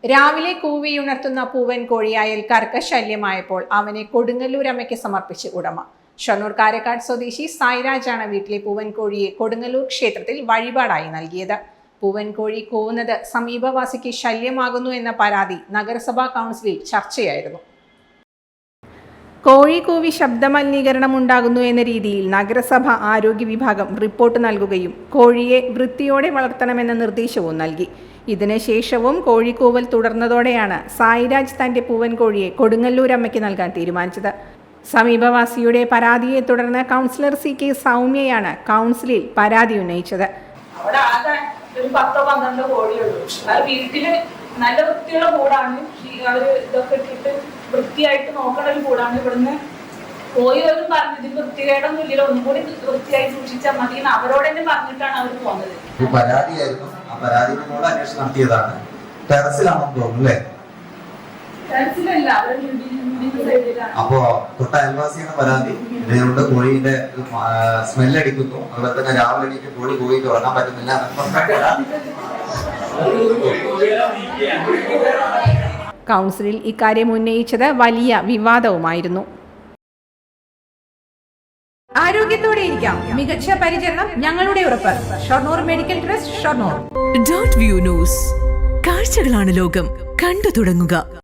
രാവിലെ കൂവിയുണർത്തുന്ന പൂവൻ കോഴി അയൽക്കാർക്ക് ശല്യമായപ്പോൾ അവനെ കൊടുങ്ങല്ലൂർ അമ്മയ്ക്ക് സമർപ്പിച്ച് ഉടമ. ഷൊർണൂർ കാരക്കാട് സ്വദേശി സായിരാജാണ് വീട്ടിലെ പൂവൻ കോഴിയെ കൊടുങ്ങല്ലൂർ ക്ഷേത്രത്തിൽ വഴിപാടായി നൽകിയത്. പൂവൻ കോഴി കൂവുന്നത് സമീപവാസിക്ക് ശല്യമാകുന്നു എന്ന പരാതി നഗരസഭാ കൗൺസിലിൽ ചർച്ചയായിരുന്നു. കോഴി കൂവി ശബ്ദമലിനീകരണം ഉണ്ടാകുന്നു എന്ന രീതിയിൽ നഗരസഭ ആരോഗ്യ വിഭാഗം റിപ്പോർട്ട് നൽകുകയും കോഴിയെ വൃത്തിയോടെ വളർത്തണമെന്ന നിർദ്ദേശവും നൽകി. ഇതിനുശേഷവും കോഴിക്കൂവൽ തുടർന്നതോടെയാണ് സായിരാജ് തന്റെ പൂവൻ കോഴിയെ കൊടുങ്ങല്ലൂർ അമ്മയ്ക്ക് നൽകാൻ തീരുമാനിച്ചത്. സമീപവാസിയുടെ പരാതിയെ തുടർന്ന് കൗൺസിലർ CK സൗമ്യയാണ് കൗൺസിലിൽ പരാതി ഉന്നയിച്ചത്. അവിടെ ആകെ ഒരു 10-12 കോഴിയുള്ളൂ. അത് വീട്ടില് നല്ല വൃത്തിയുള്ള കൂടാണ്. അവര് ഇതൊക്കെ ഇട്ടിട്ട് വൃത്തിയായിട്ട് നോക്കണ ഒരു കൂടാണ്. ഇവിടുന്ന് പോയവരും പറഞ്ഞു ഇതിന് വൃത്തികേടൊന്നും ഇല്ലല്ലോ, ഒന്നും കൂടി വൃത്തിയായി സൂക്ഷിച്ചാൽ മതി എന്ന് അവരോട് തന്നെ പറഞ്ഞിട്ടാണ് അവർ പോകുന്നത്. പരാതിയായിരുന്നു, ആ പരാതിയോട് അന്വേഷണം നടത്തിയതാണ്. ടെറസിലാണെന്ന് തോന്നുന്നു അല്ലേ? ടെറസിലല്ല, അപ്പോ തൊട്ട അയൽവാസിയാണ് പരാതി. ഇതിനുണ്ട് കോഴീന്റെ സ്മെല്ലടിക്കുന്നു, അതുപോലെ തന്നെ രാവിലെ എനിക്ക് കോഴി പോയിട്ട് ഉറങ്ങാൻ പറ്റുന്നില്ല. കൗൺസിലിൽ ഇക്കാര്യം ഉന്നയിച്ചത് വലിയ വിവാദവുമായിരുന്നു. ആരോഗ്യത്തോടെ ഇരിക്കാം, മികച്ച പരിചരണം ഞങ്ങളുടെ ഉറപ്പ്. Shoranur medical trust, Shoranur. .view news. കാഴ്ചകളാണ് ലോകം, കണ്ടു തുടങ്ങുക.